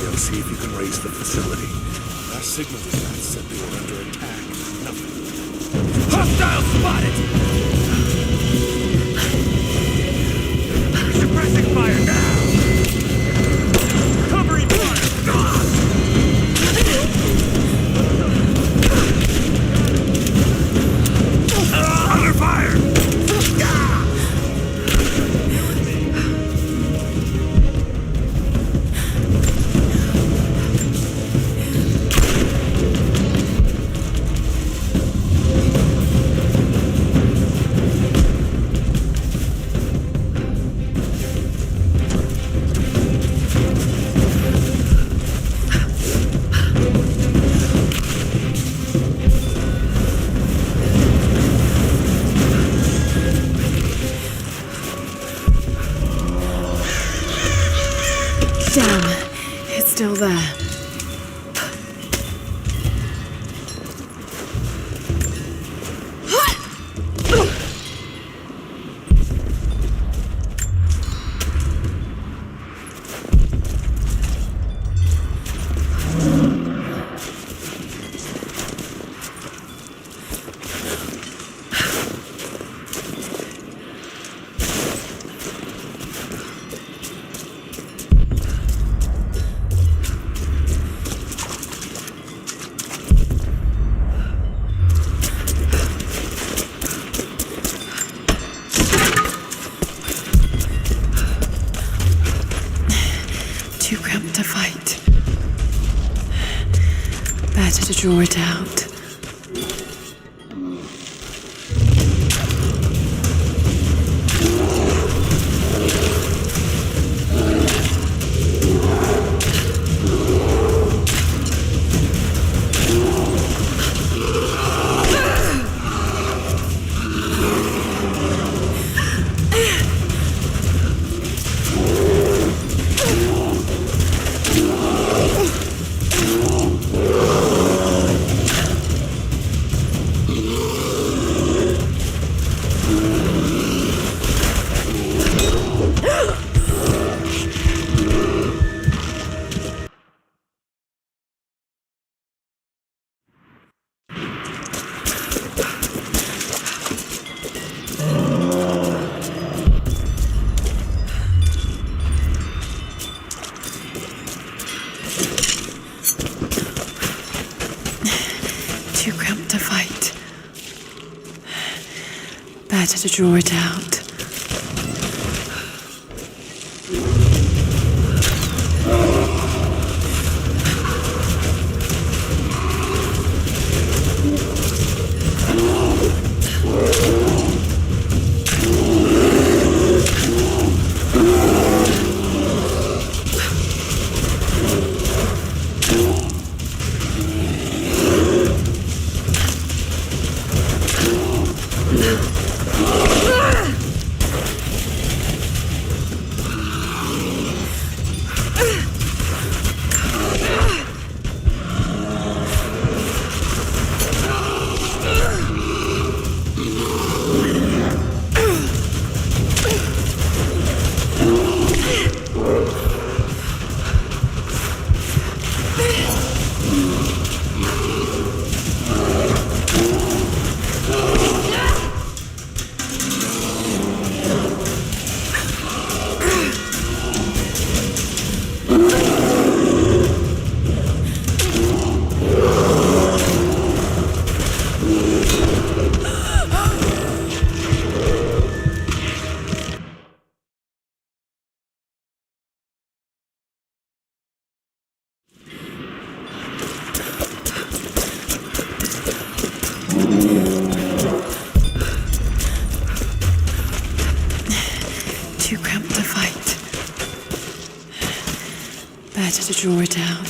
and see if you can raise the facility. Last signal we got said they were under attack. Nothing. Hostile spotted! Suppressing fire now! Covering fire! Under fire! Damn, it's still there. Too cramped to fight. Better to draw it out. Too cramped to fight. Better to draw it out. Too cramped to fight. Better to draw it out.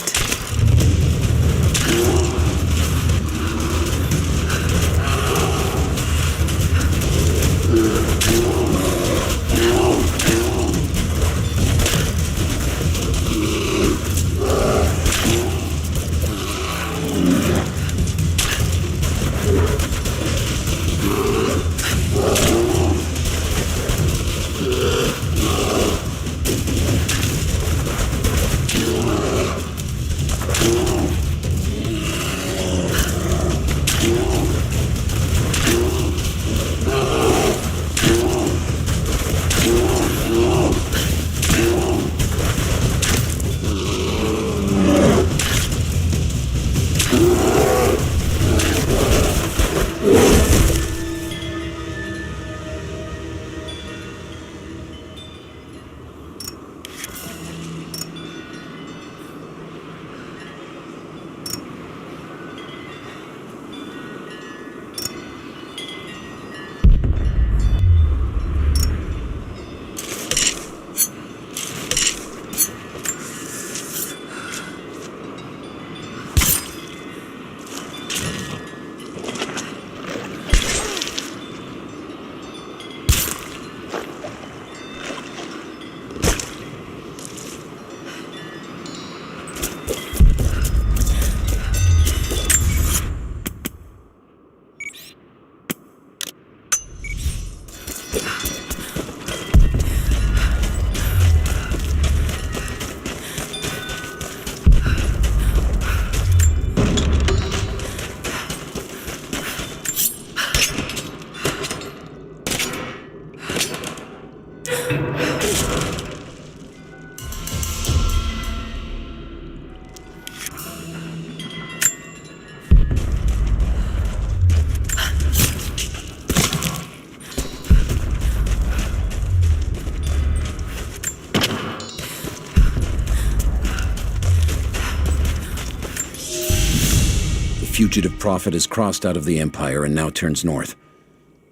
fugitive prophet has crossed out of the Empire and now turns north.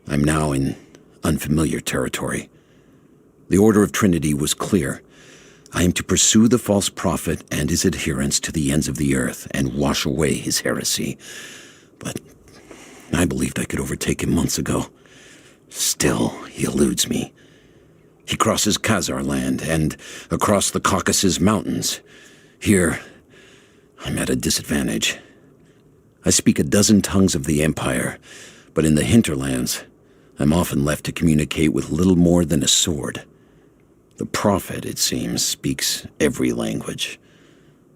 I'm now in unfamiliar territory. The order of Trinity was clear. I am to pursue the false prophet and his adherents to the ends of the earth and wash away his heresy. But I believed I could overtake him months ago. Still, he eludes me. He crosses Khazar land and across the Caucasus Mountains. Here, I'm at a disadvantage. I speak a dozen tongues of the Empire, but in the hinterlands, I'm often left to communicate with little more than a sword. The prophet, it seems, speaks every language,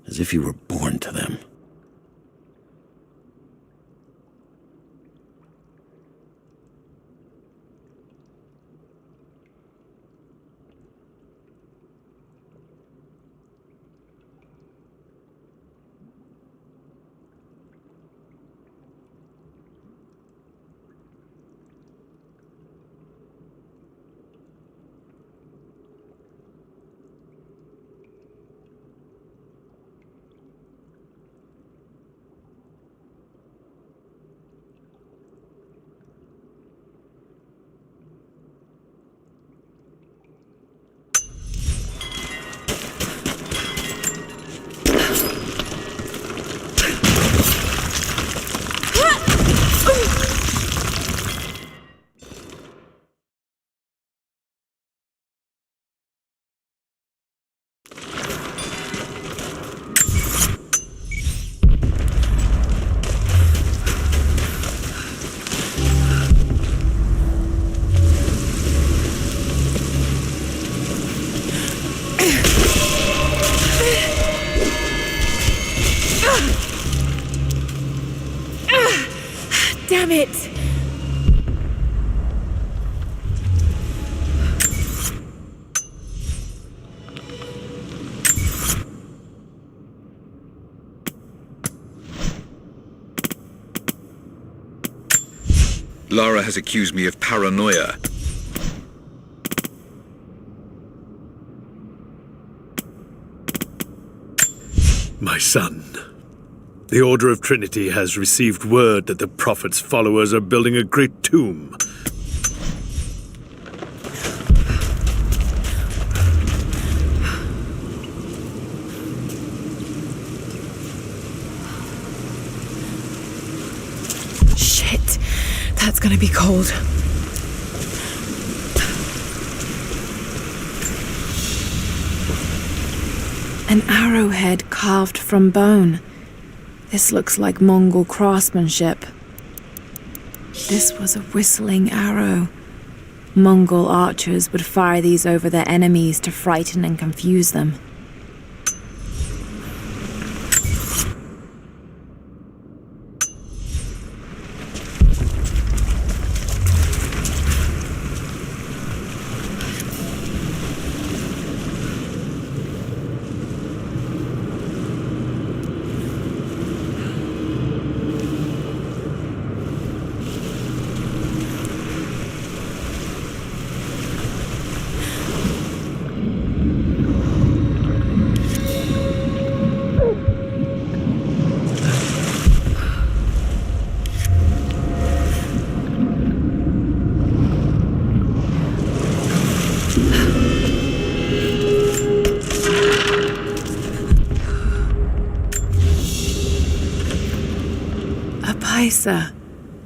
as if he were born to them. Damn it! Lara has accused me of paranoia. My son, the Order of Trinity has received word that the Prophet's followers are building a great tomb. Shit, that's gonna be cold. An arrowhead carved from bone. This looks like Mongol craftsmanship. This was a whistling arrow. Mongol archers would fire these over their enemies to frighten and confuse them.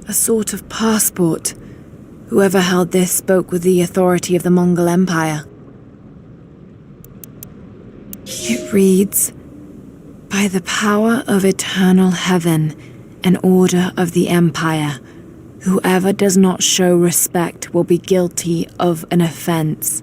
A sort of passport. Whoever held this spoke with the authority of the Mongol Empire. It reads, "By the power of eternal heaven and order of the Empire, whoever does not show respect will be guilty of an offense."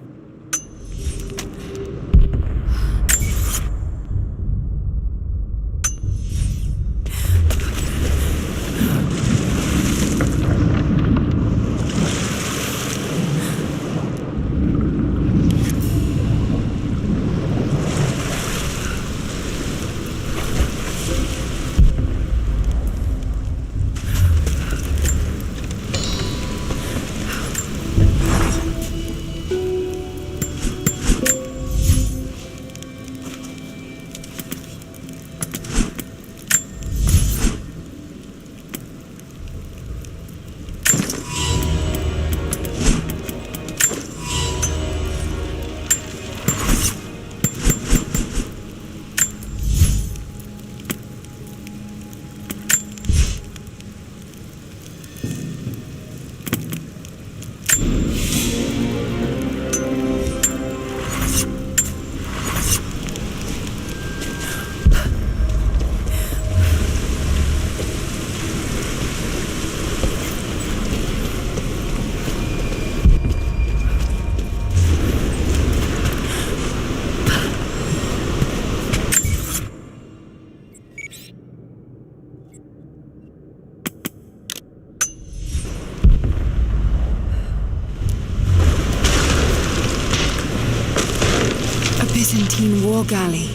war galley.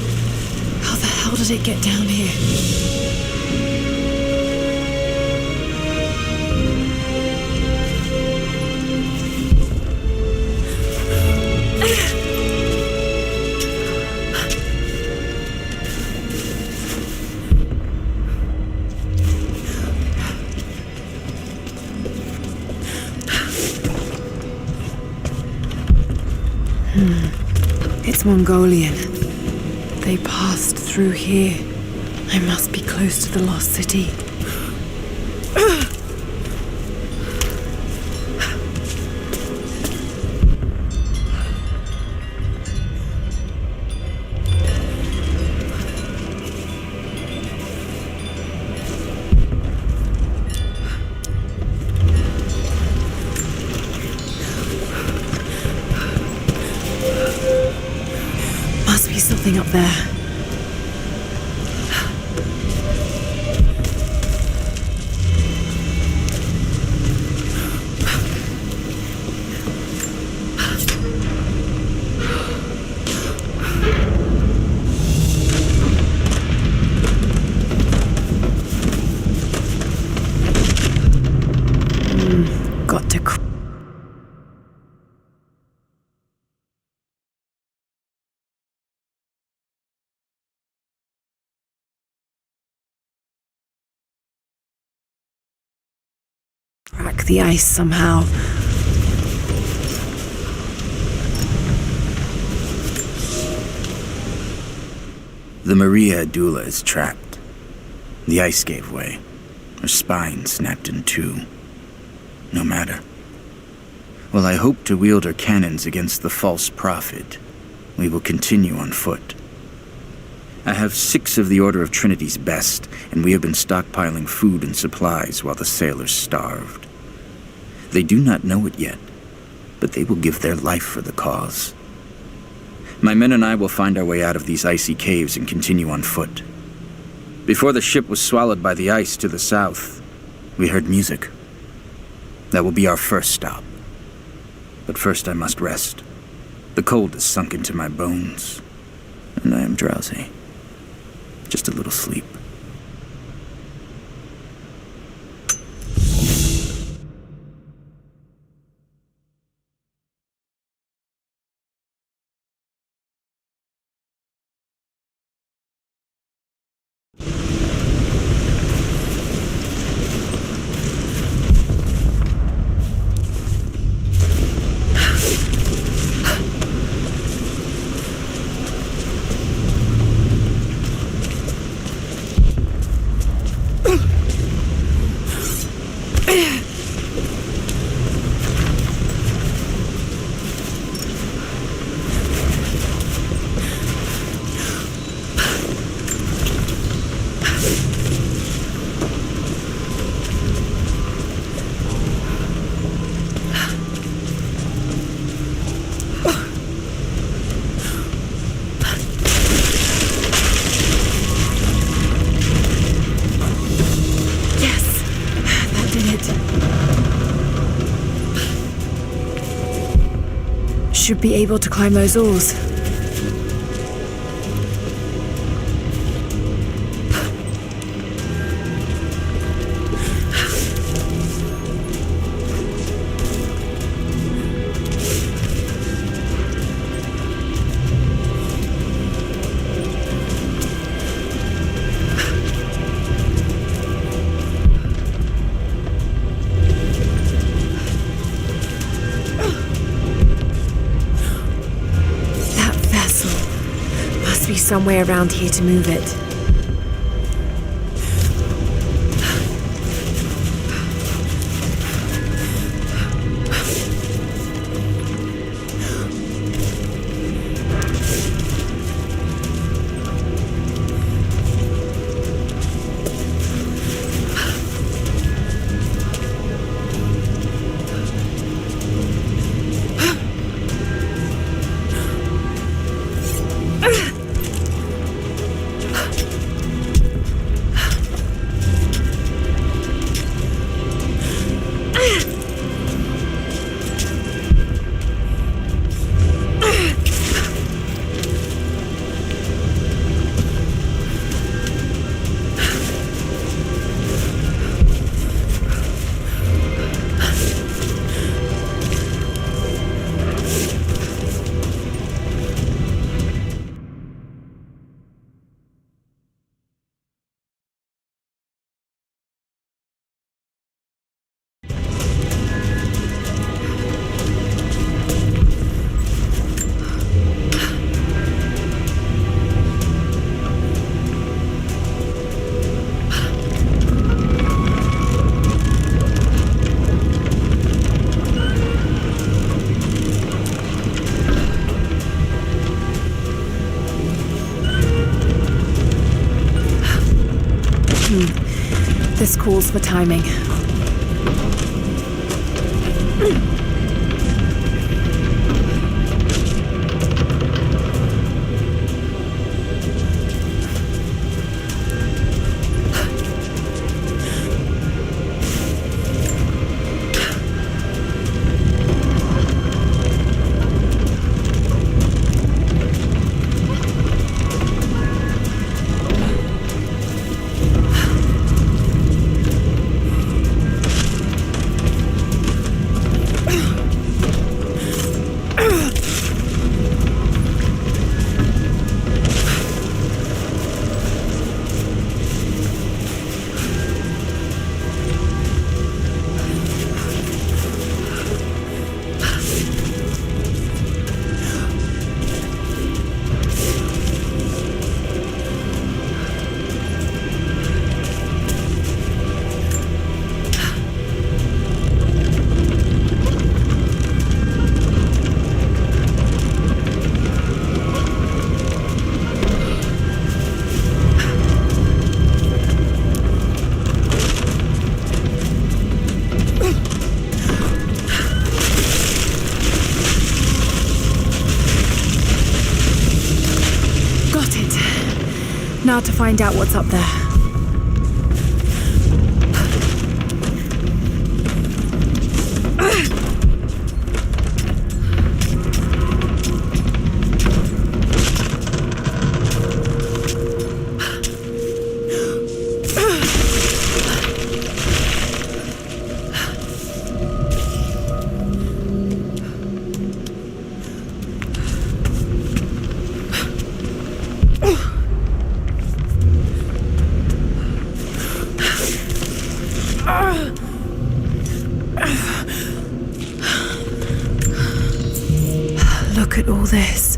How the hell did it get down here? It's Mongolian. They passed through here. I must be close to the lost city. Must be something up there. Got to crack the ice somehow. The Maria Adula is trapped. The ice gave way. Her spine snapped in two. No matter. While I hope to wield her cannons against the false prophet, we will continue on foot. I have 6 of the Order of Trinity's best, and we have been stockpiling food and supplies while the sailors starved. They do not know it yet, but they will give their life for the cause. My men and I will find our way out of these icy caves and continue on foot. Before the ship was swallowed by the ice to the south, we heard music. That will be our first stop. But first I must rest. The cold has sunk into my bones, and I am drowsy. Just a little sleep. Should be able to climb those oars. Somewhere around here to move it. This calls for timing. Now to find out what's up there. Look at all this.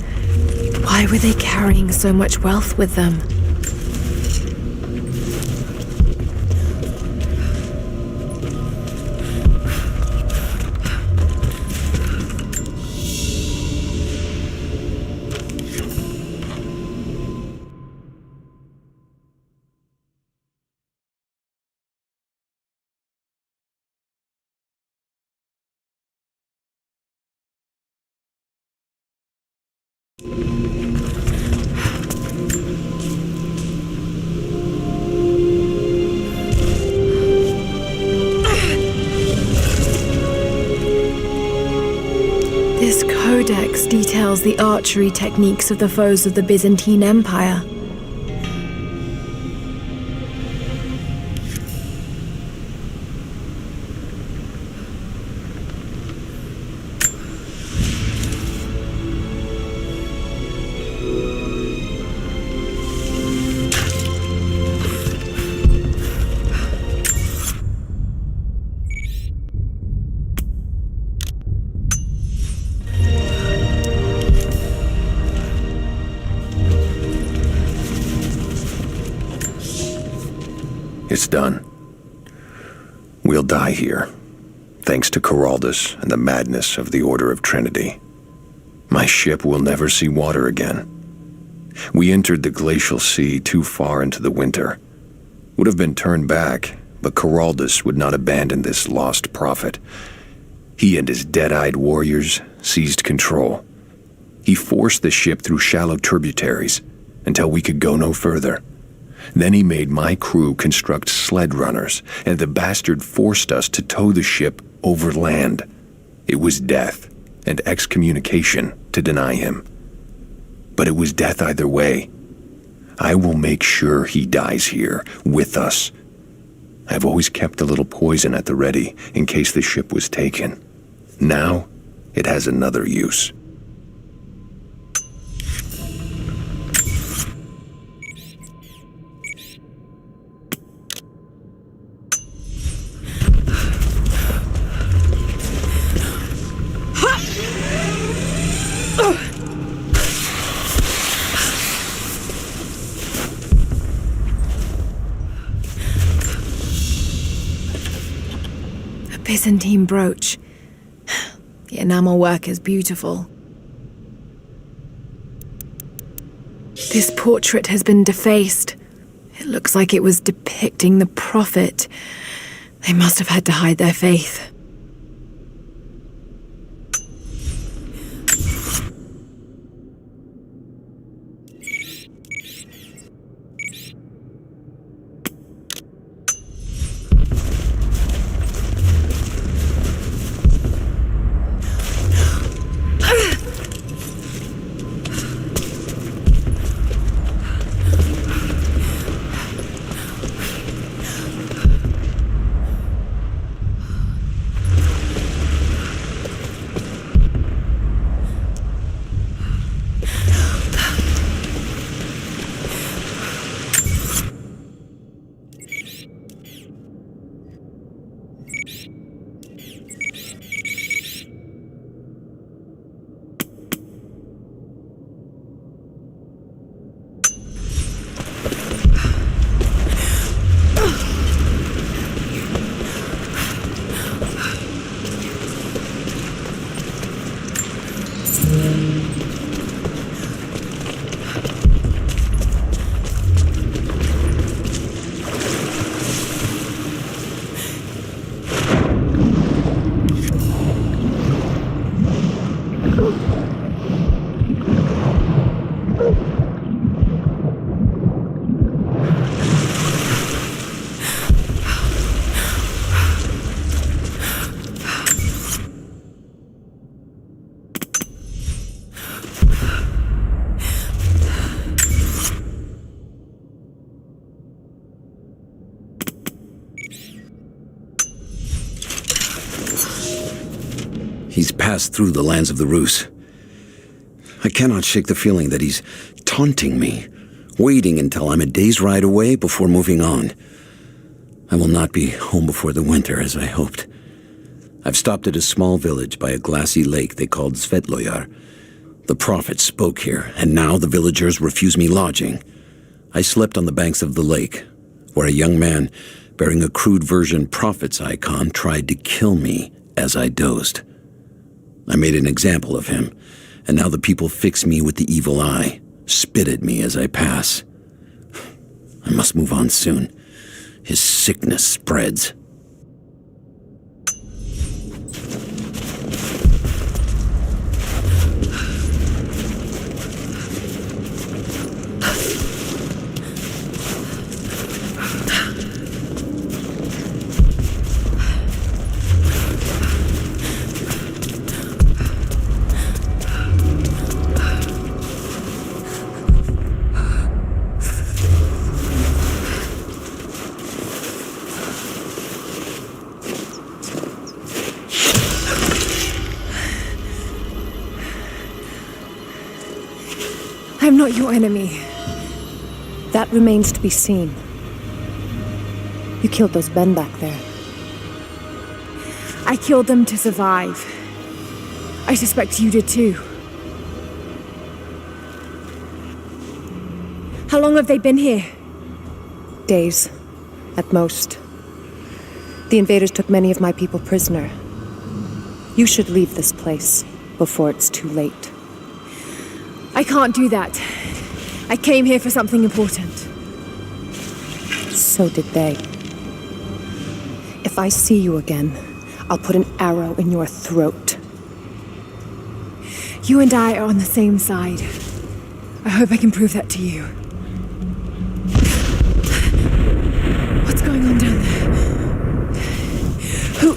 Why were they carrying so much wealth with them? This codex details the archery techniques of the foes of the Byzantine Empire. It's done. We'll die here, thanks to Coraldus and the madness of the Order of Trinity. My ship will never see water again. We entered the glacial sea too far into the winter. Would have been turned back, but Coraldus would not abandon this lost prophet. He and his dead-eyed warriors seized control. He forced the ship through shallow tributaries until we could go no further. Then he made my crew construct sled runners, and the bastard forced us to tow the ship over land. It was death and excommunication to deny him. But it was death either way. I will make sure he dies here, with us. I've always kept a little poison at the ready in case the ship was taken. Now, it has another use. Byzantine brooch. The enamel work is beautiful. This portrait has been defaced. It looks like it was depicting the prophet. They must have had to hide their faith. He's passed through the lands of the Rus. I cannot shake the feeling that he's taunting me, waiting until I'm a day's ride away before moving on. I will not be home before the winter, as I hoped. I've stopped at a small village by a glassy lake they called Svetloyar. The prophet spoke here, and now the villagers refuse me lodging. I slept on the banks of the lake, where a young man bearing a crude version prophet's icon tried to kill me as I dozed. I made an example of him, and now the people fix me with the evil eye, spit at me as I pass. I must move on soon. His sickness spreads. I'm not your enemy. That remains to be seen. You killed those men back there. I killed them to survive. I suspect you did too. How long have they been here? Days, at most. The invaders took many of my people prisoner. You should leave this place before it's too late. I can't do that. I came here for something important. So did they. If I see you again, I'll put an arrow in your throat. You and I are on the same side. I hope I can prove that to you. What's going on down there? Who?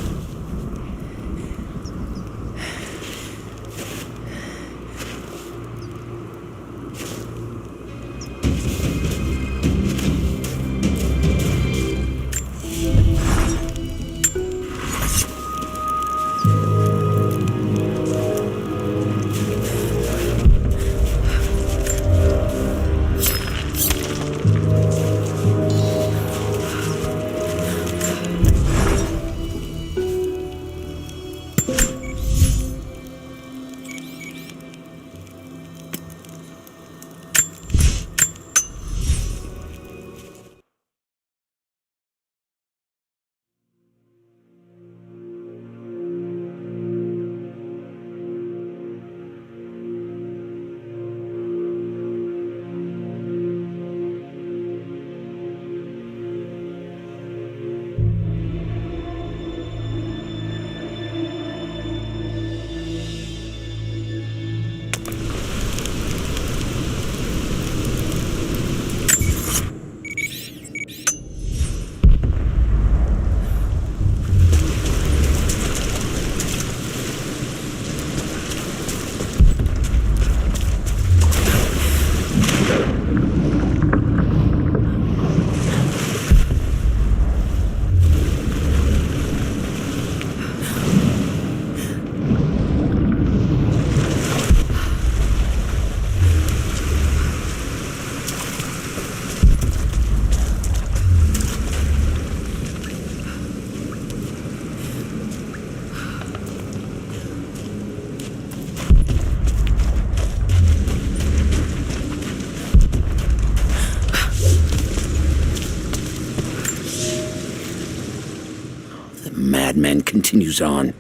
The madman continues on.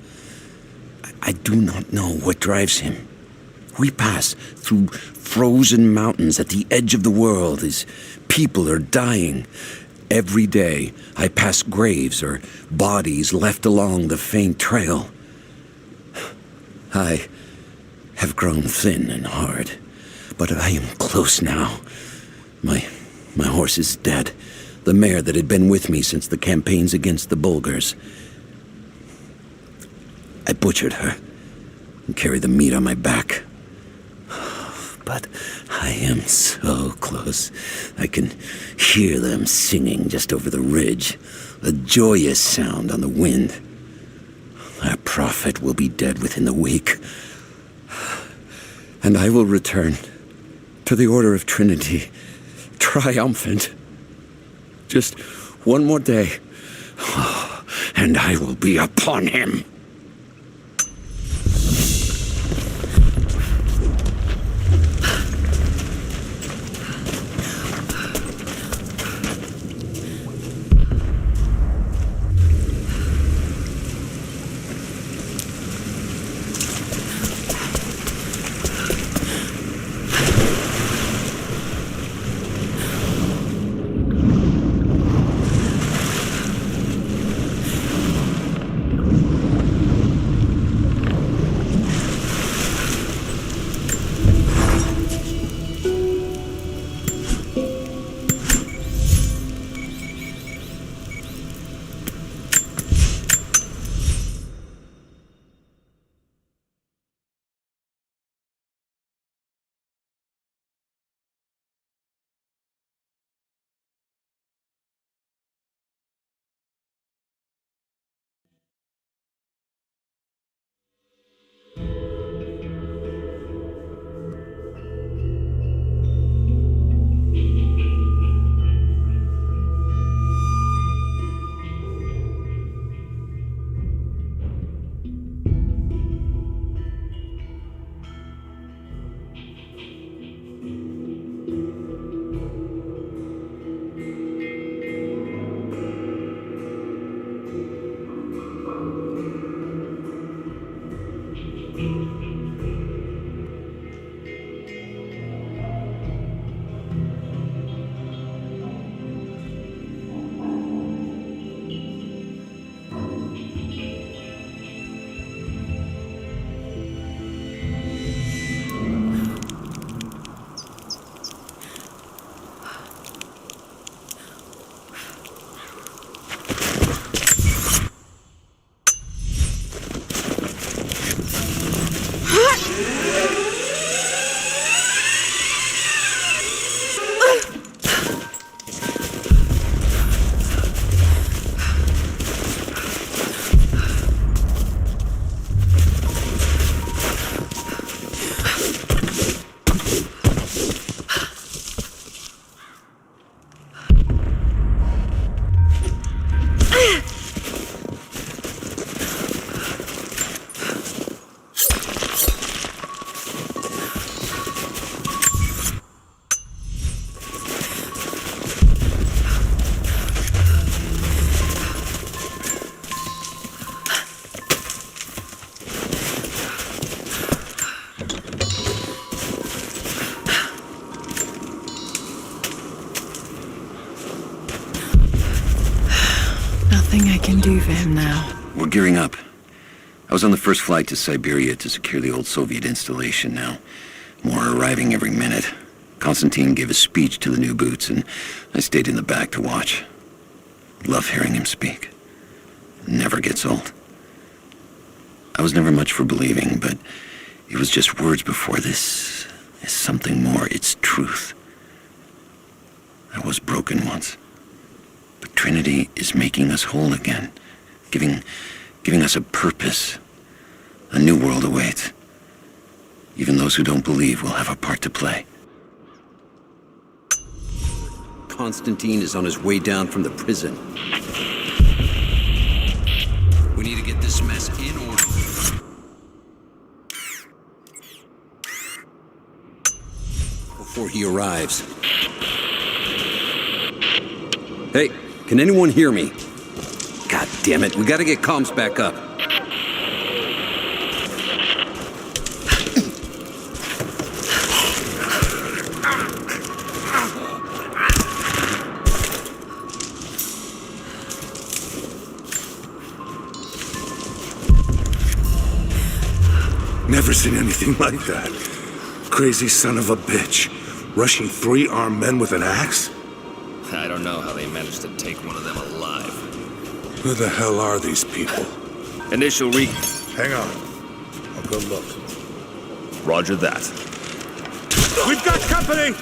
I do not know what drives him. We pass through frozen mountains at the edge of the world as people are dying. Every day, I pass graves or bodies left along the faint trail. I have grown thin and hard, but I am close now. My horse is dead. The mare that had been with me since the campaigns against the Bulgars. I butchered her and carried the meat on my back. But I am so close. I can hear them singing just over the ridge, a joyous sound on the wind. Our prophet will be dead within the week. And I will return to the Order of Trinity, triumphant. Just one more day, and I will be upon him. Nothing I can do for him now. We're gearing up. I was on the first flight to Siberia to secure the old Soviet installation now. More are arriving every minute. Konstantin gave a speech to the new boots, and I stayed in the back to watch. Love hearing him speak. Never gets old. I was never much for believing, but it was just words before. This is something more. It's truth. I was broken once. But Trinity is making us whole again, giving us a purpose. A new world awaits. Even those who don't believe will have a part to play. Konstantin is on his way down from the prison. We need to get this mess in order. Before he arrives. Hey, can anyone hear me? God Damn it, we gotta get comms back up. Never seen anything like that. Crazy son of a bitch. Rushing 3 armed men with an axe? I don't know how they managed to take one of them alive. Who the hell are these people? Initial re... Hang on. I'll go look. Roger that. We've got company!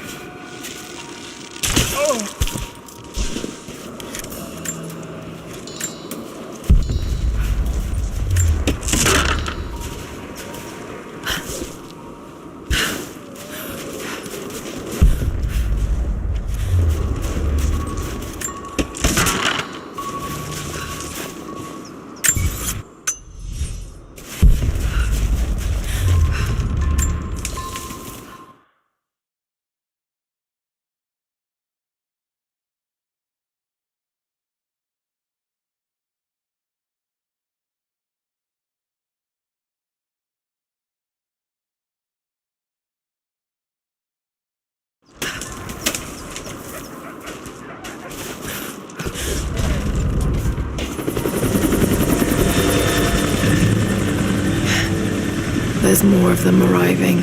Oh! There's more of them arriving.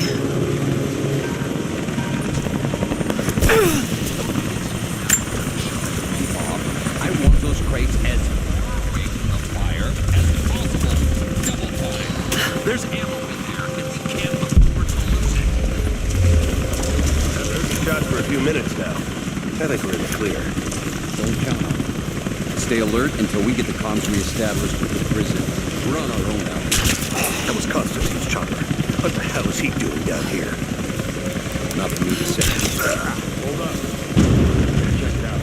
I want those crates as breaking the fire as possible. Double time. There's ammo in there, and we can't afford to lose it. I've heard you shot for a few minutes now. I think we're in the clear. Don't count on it. Stay alert until we get the comms reestablished with the prison. We're on our own now. That was Constantine's chopper. What the hell is he doing down here? Not for me to say. Hold on. Check it out.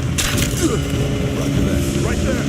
Roger that. Right there.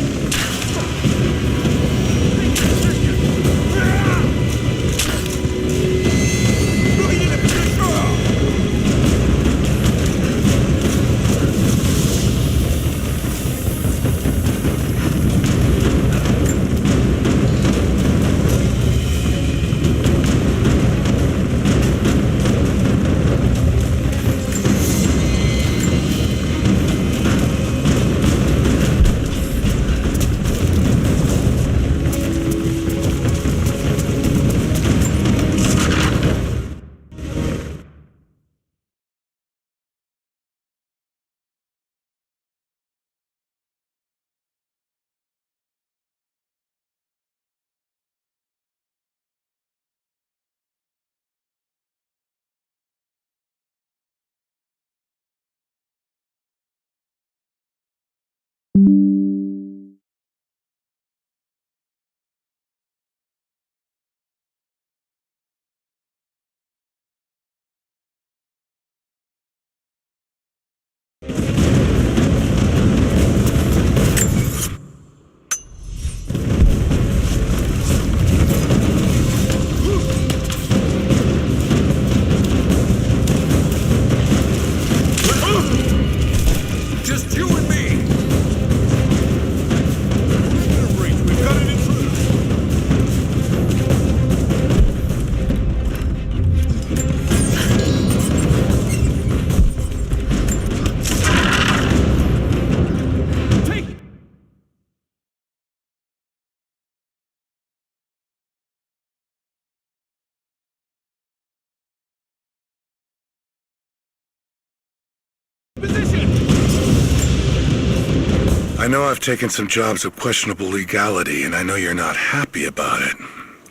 I know I've taken some jobs of questionable legality, and I know you're not happy about it.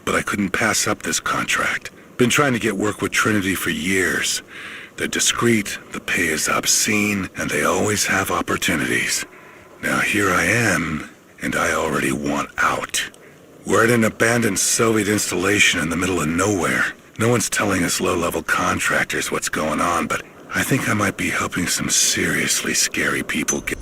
But I couldn't pass up this contract. Been trying to get work with Trinity for years. They're discreet, the pay is obscene, and they always have opportunities. Now here I am, and I already want out. We're at an abandoned Soviet installation in the middle of nowhere. No one's telling us low-level contractors what's going on, but I think I might be helping some seriously scary people get...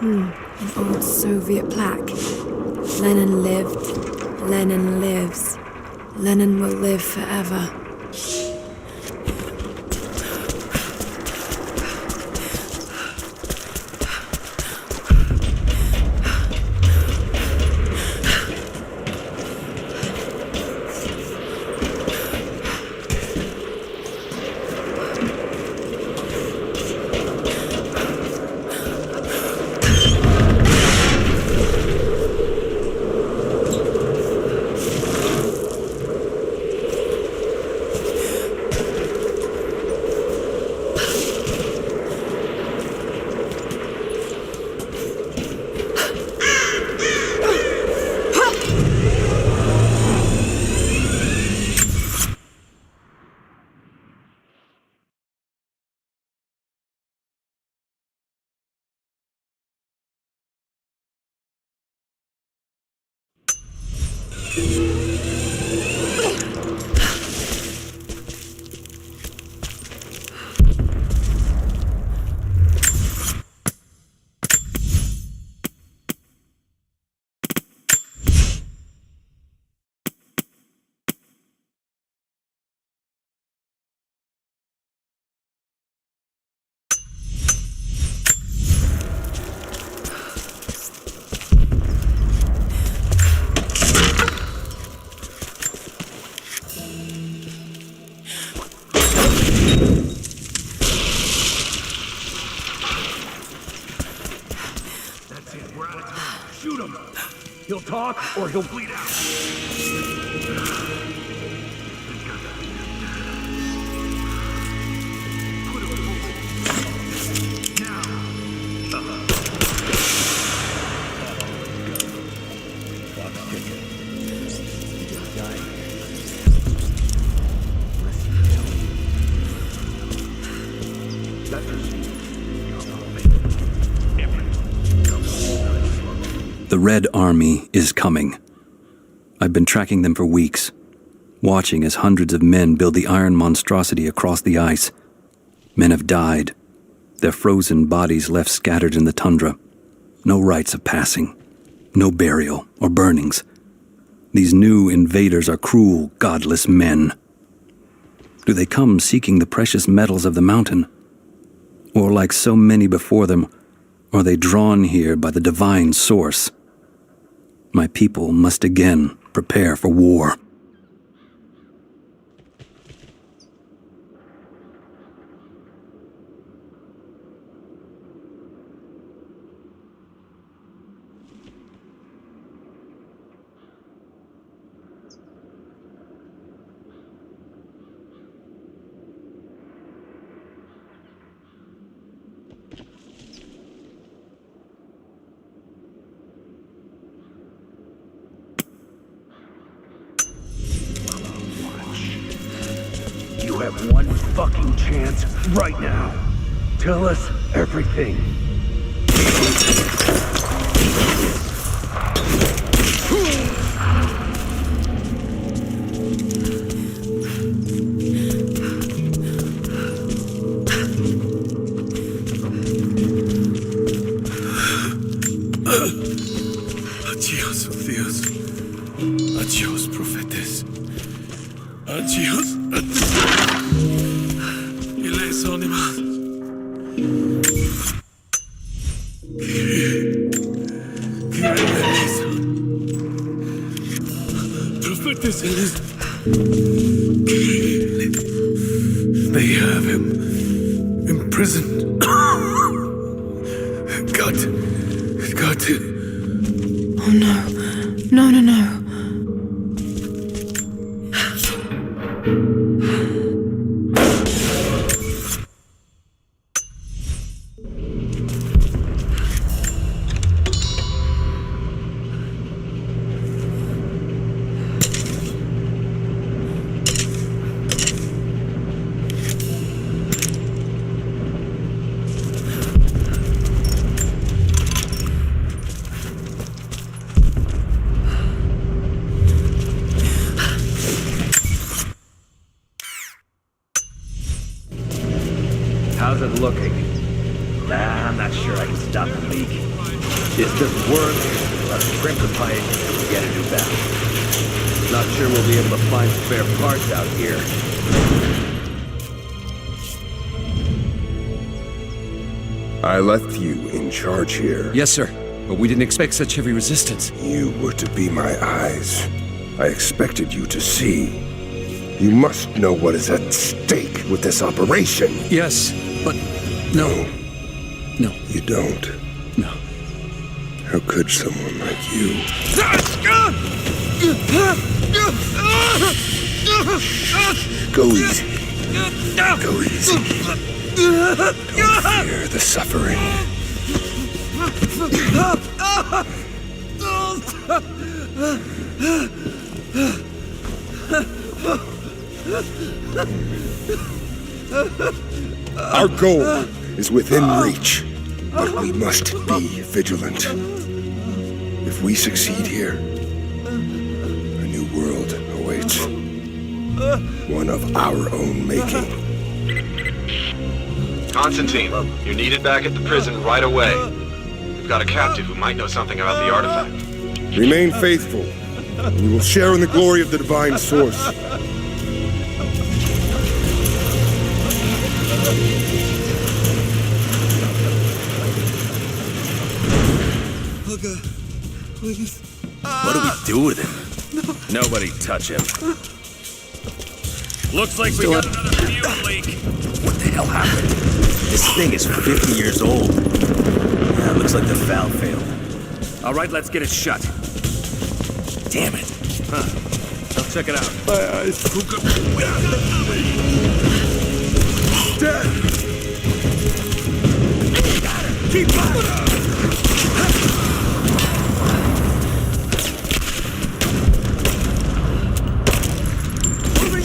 An old Soviet plaque. Lenin lived. Lenin lives. Lenin will live forever. He'll talk or he'll bleed out. The Red Army is coming. I've been tracking them for weeks, watching as hundreds of men build the iron monstrosity across the ice. Men have died, their frozen bodies left scattered in the tundra. No rites of passing, no burial or burnings. These new invaders are cruel, godless men. Do they come seeking the precious metals of the mountain? Or like so many before them, are they drawn here by the divine source? My people must again prepare for war. You have one fucking chance right now. Tell us everything. Adiós, Dios. Adiós, profetes. Adiós. Y les animales. Profetes, they have him imprisoned. Got it. Oh no. No, no, no. How's it looking? Nah, I'm not sure I can stop the leak. This doesn't work. Let's crimp the pipe and get a new valve. Not sure we'll be able to find spare parts out here. I left you in charge here. Yes, sir. But we didn't expect such heavy resistance. You were to be my eyes. I expected you to see. You must know what is at stake with this operation. Yes, but no. No. You don't. No. How could someone like you? Go easy. Go easy. Don't fear the suffering. Our goal is within reach, but we must be vigilant. If we succeed here, a new world awaits. One of our own making. Constantine, you're needed back at the prison right away. We've got a captive who might know something about the artifact. Remain faithful, and we will share in the glory of the divine source. Please. What do we do with him? No. Nobody touch him. Looks like we got another fuel leak. What the hell happened? This thing is 50 years old. Yeah, looks like the valve failed. All right, let's get it shut. Damn it. Huh. I'll check it out. My eyes. Dead! Keep firing!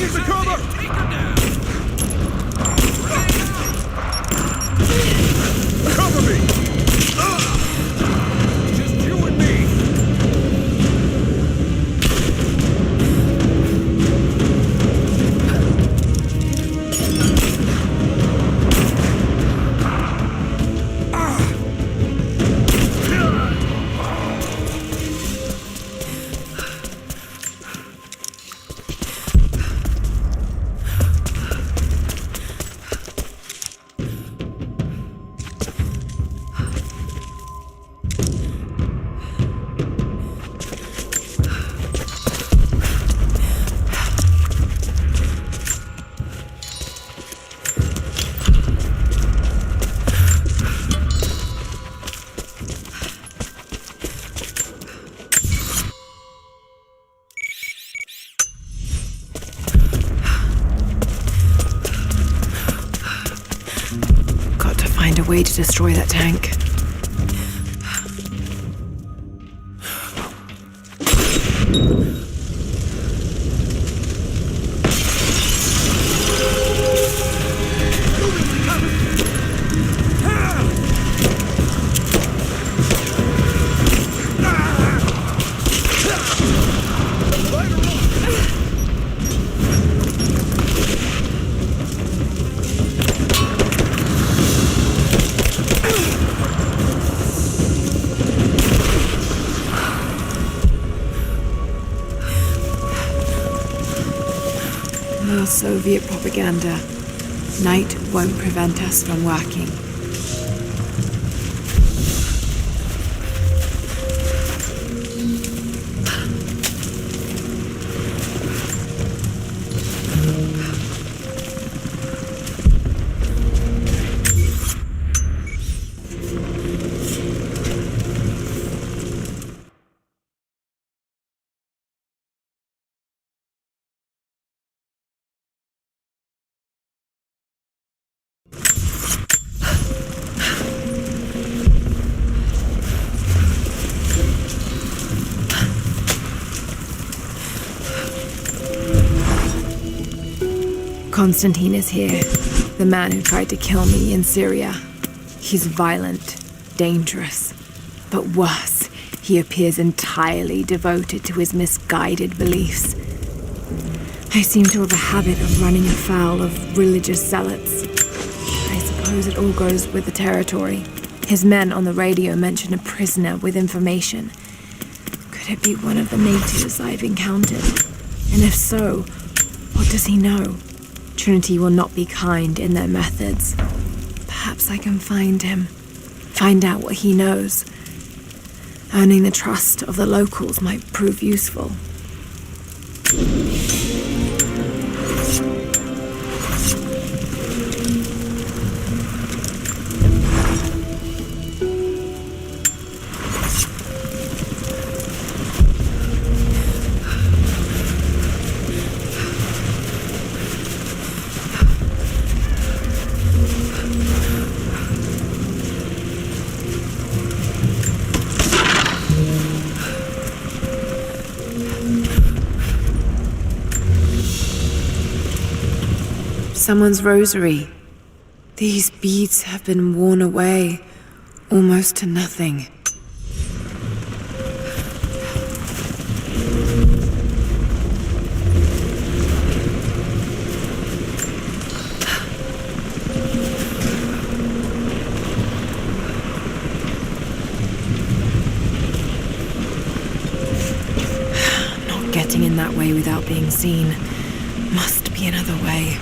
Into cover! Cover me! Just you and me! Find a way to destroy that tank. More Soviet propaganda. Night won't prevent us from working. Constantine is here, the man who tried to kill me in Syria. He's violent, dangerous, but worse, he appears entirely devoted to his misguided beliefs. I seem to have a habit of running afoul of religious zealots. I suppose it all goes with the territory. His men on the radio mentioned a prisoner with information. Could it be one of the natives I've encountered? And if so, what does he know? Trinity will not be kind in their methods. Perhaps I can find him. Find out what he knows. Earning the trust of the locals might prove useful. Someone's rosary. These beads have been worn away, almost to nothing. Not getting in that way without being seen. Must be another way.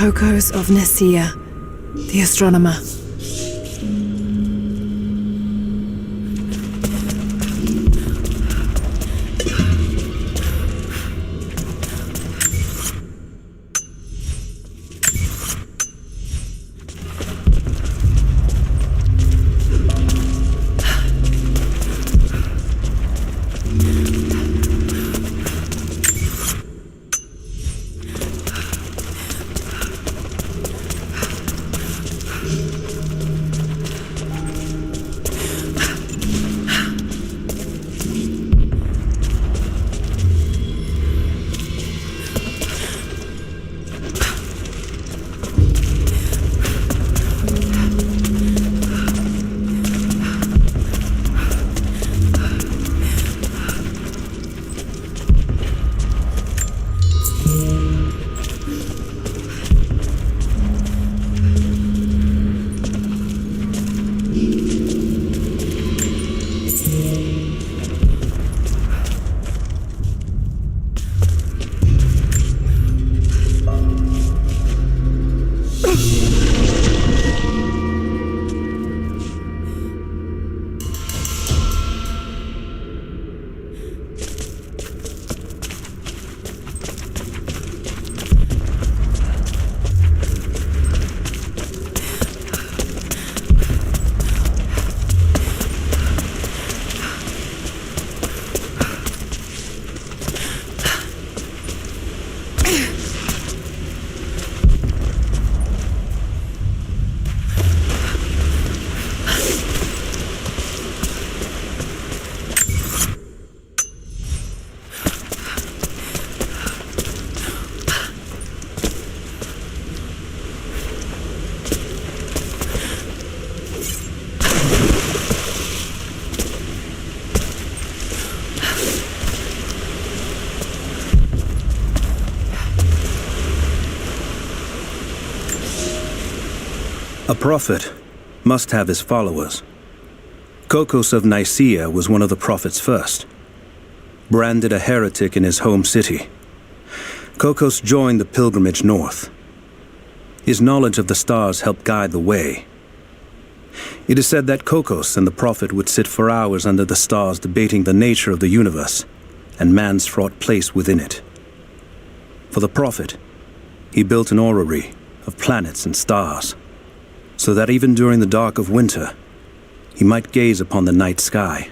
Kokos of Nicaea, the astronomer. A prophet must have his followers. Kokos of Nicaea was one of the prophets first. Branded a heretic in his home city, Kokos joined the pilgrimage north. His knowledge of the stars helped guide the way. It is said that Kokos and the Prophet would sit for hours under the stars debating the nature of the universe and man's fraught place within it. For the Prophet, he built an orrery of planets and stars, so that even during the dark of winter, he might gaze upon the night sky.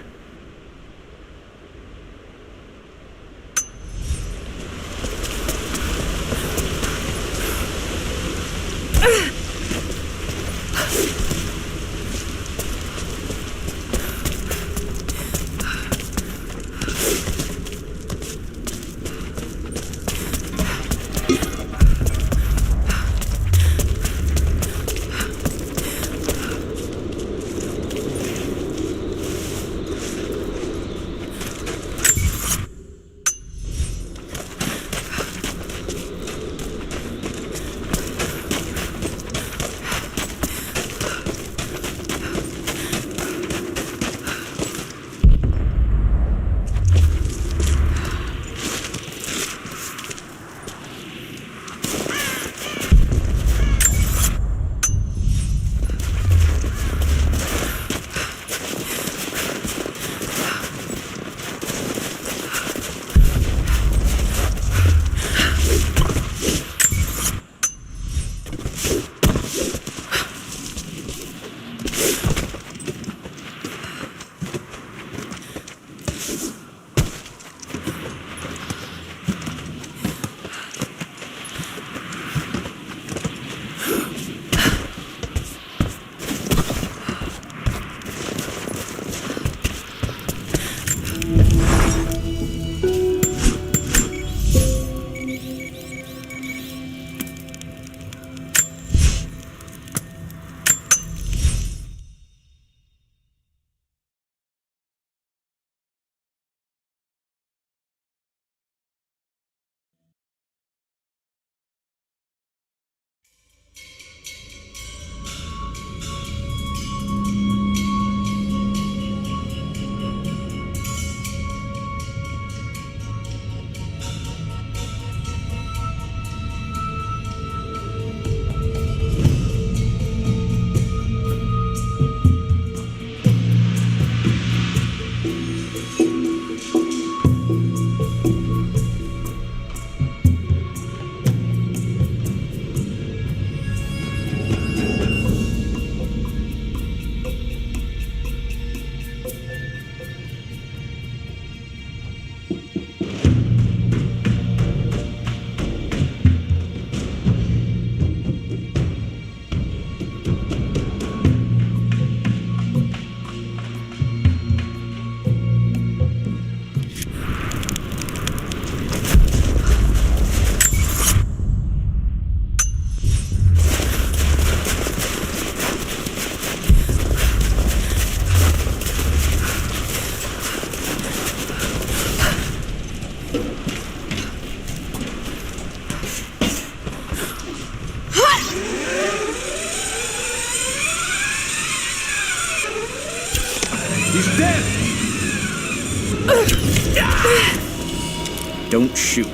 Don't shoot.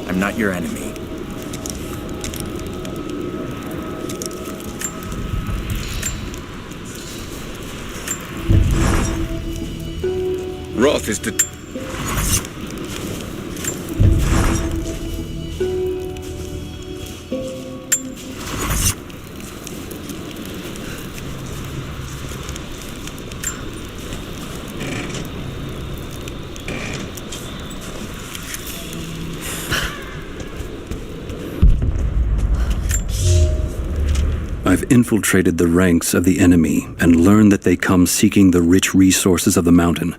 I'm not your enemy. Roth is the... I've infiltrated the ranks of the enemy and learned that they come seeking the rich resources of the mountain.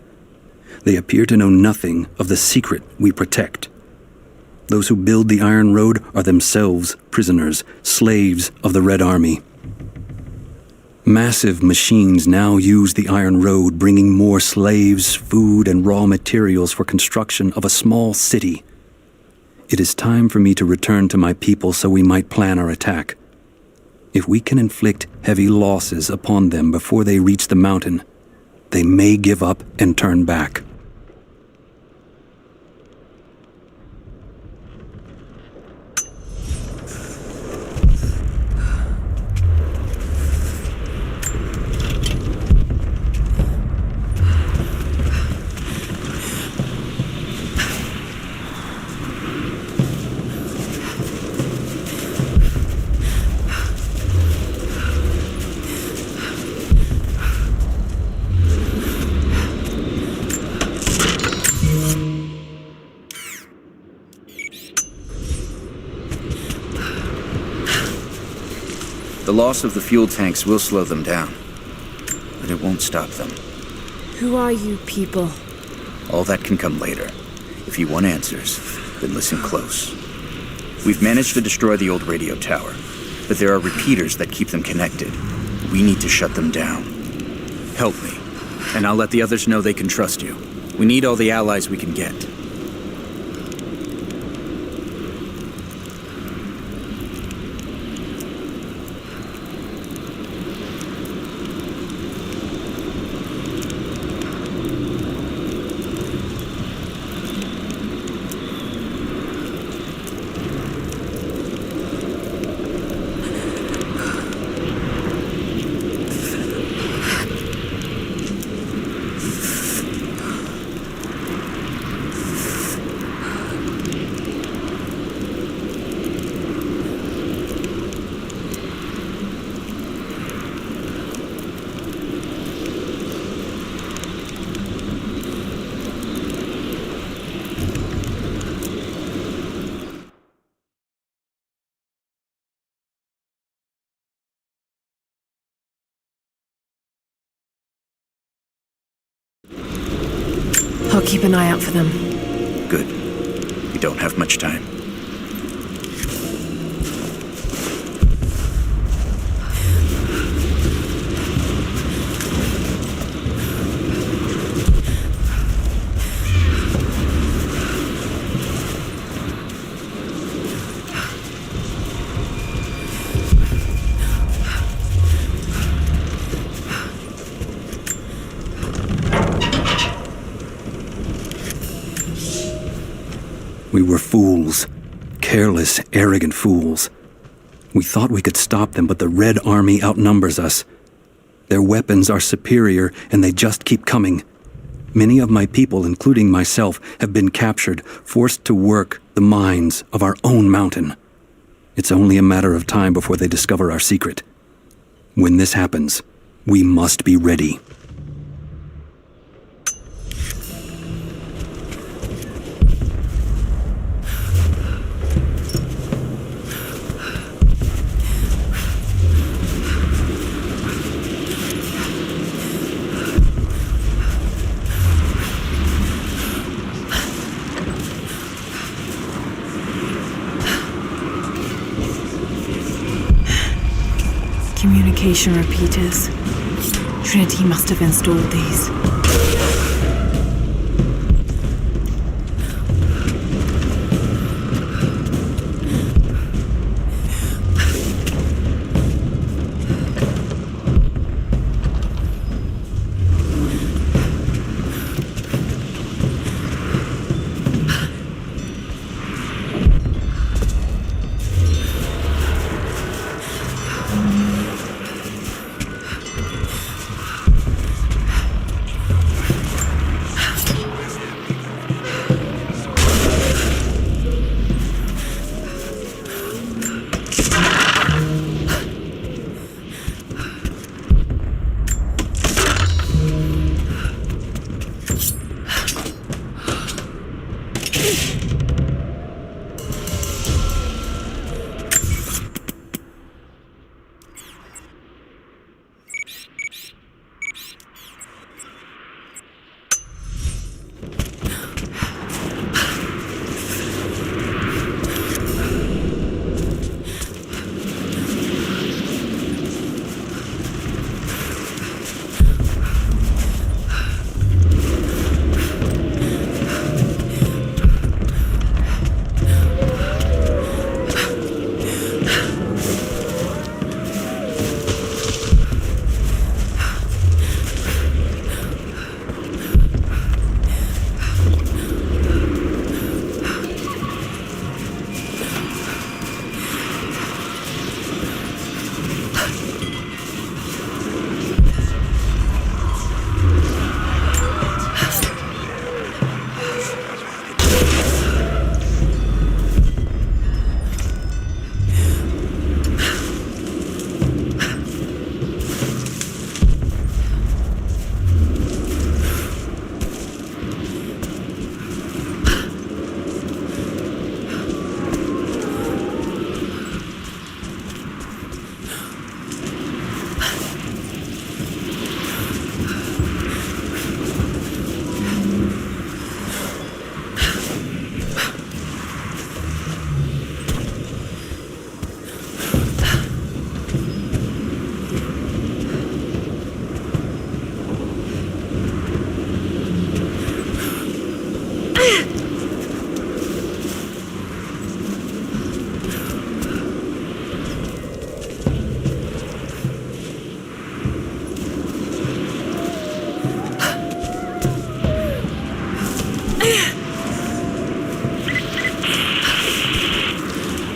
They appear to know nothing of the secret we protect. Those who build the Iron Road are themselves prisoners, slaves of the Red Army. Massive machines now use the Iron Road, bringing more slaves, food, and raw materials for construction of a small city. It is time for me to return to my people so we might plan our attack. If we can inflict heavy losses upon them before they reach the mountain, they may give up and turn back. The loss of the fuel tanks will slow them down, but it won't stop them. Who are you people? All that can come later. If you want answers, then listen close. We've managed to destroy the old radio tower, but there are repeaters that keep them connected. We need to shut them down. Help me, and I'll let the others know they can trust you. We need all the allies we can get. I'll keep an eye out for them. Good. We don't have much time. We were fools. Careless, arrogant fools. We thought we could stop them, but the Red Army outnumbers us. Their weapons are superior, and they just keep coming. Many of my people, including myself, have been captured, forced to work the mines of our own mountain. It's only a matter of time before they discover our secret. When this happens, we must be ready. Communication repeaters. Trinity must have installed these.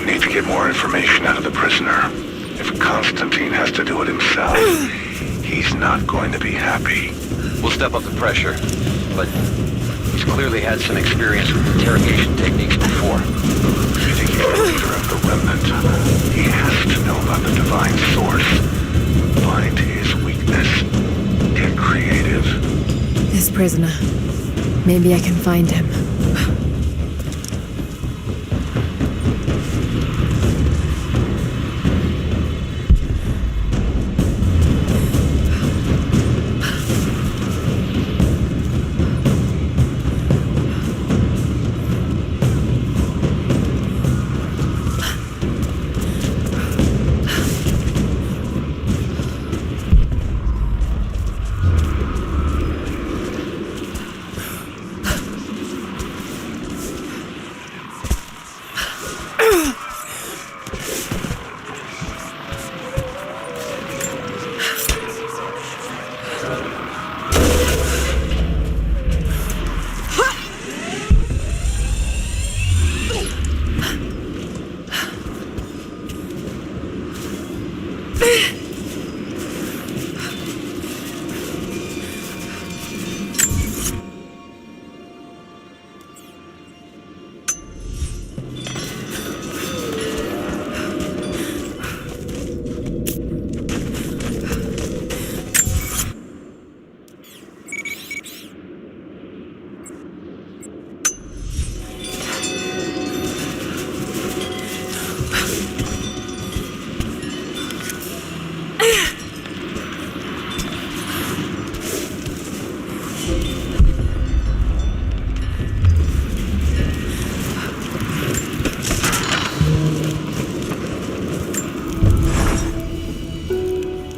Need to get more information out of the prisoner. If Constantine has to do it himself, he's not going to be happy. We'll step up the pressure, but he's clearly had some experience with interrogation techniques before. You think he's the leader of the remnant? He has to know about the divine source. Find his weakness. Get creative. This prisoner. Maybe I can find him.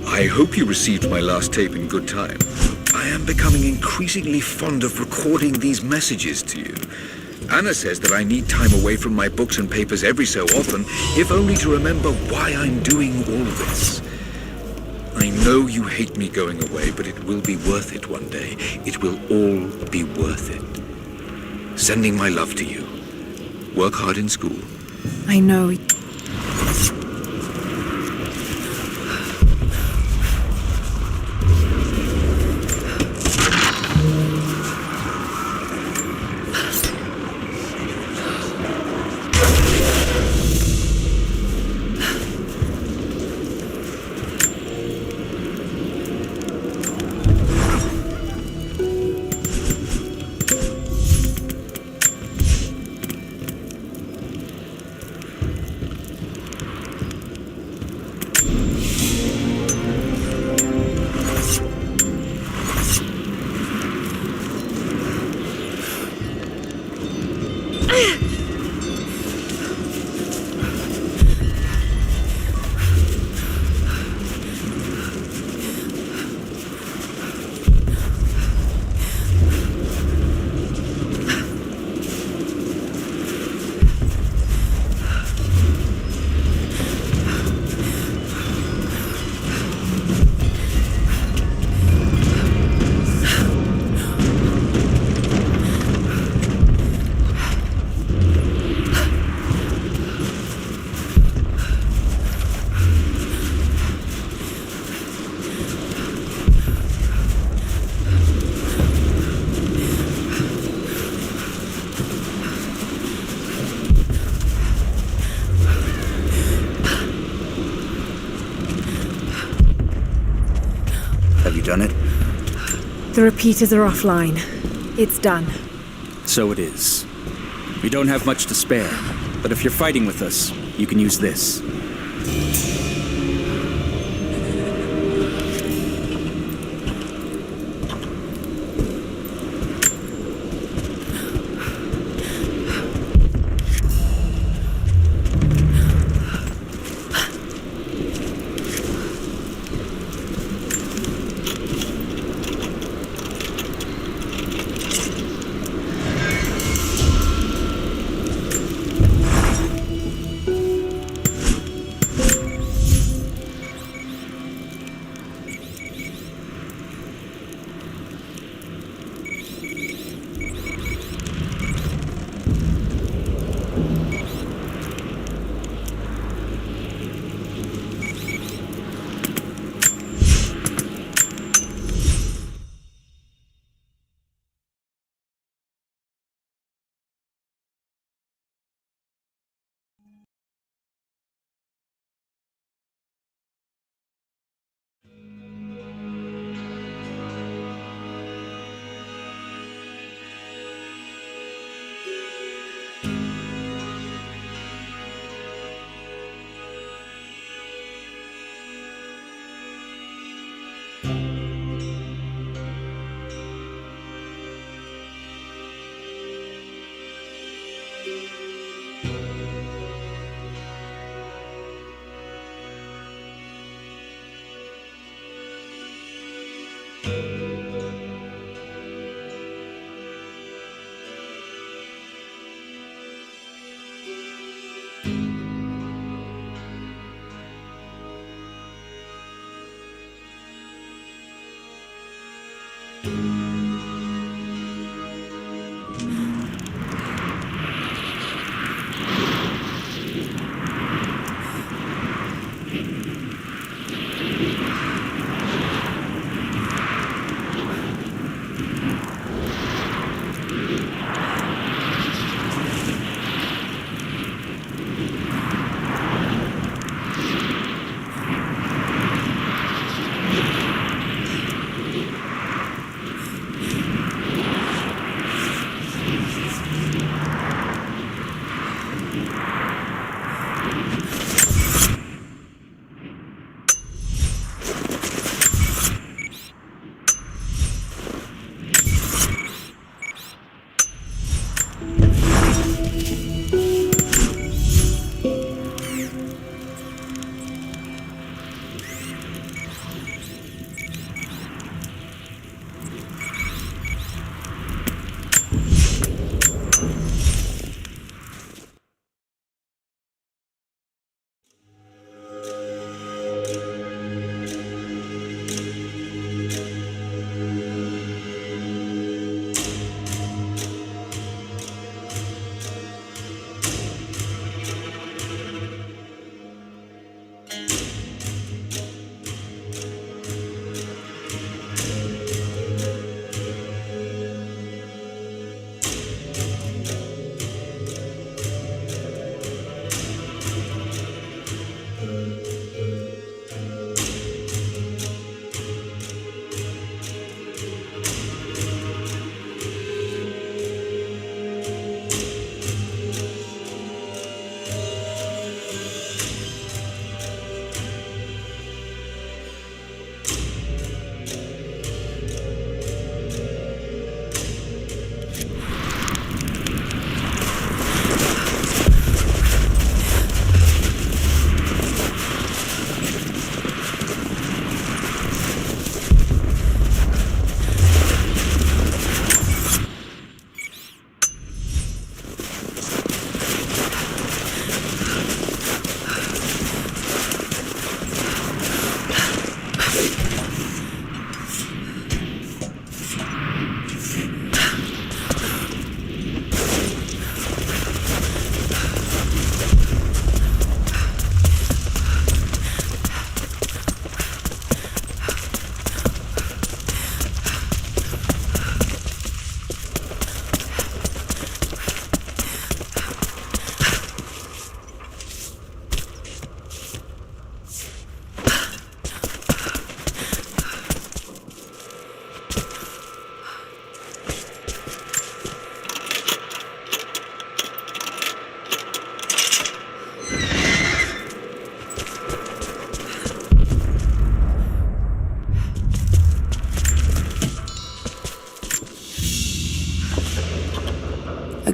I hope you received my last tape in good time. I am becoming increasingly fond of recording these messages to you. Anna says that I need time away from my books and papers every so often, if only to remember why I'm doing all this. I know you hate me going away, but it will be worth it one day. It will all be worth it. Sending my love to you. Work hard in school. I know. Done it? The repeaters are offline. It's done. So it is. We don't have much to spare, but if you're fighting with us, you can use this.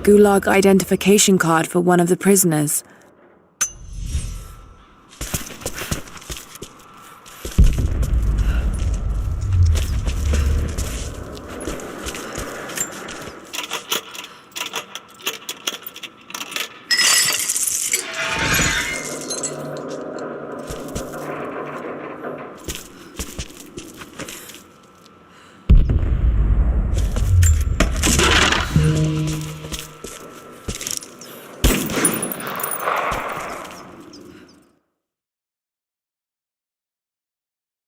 Gulag identification card for one of the prisoners.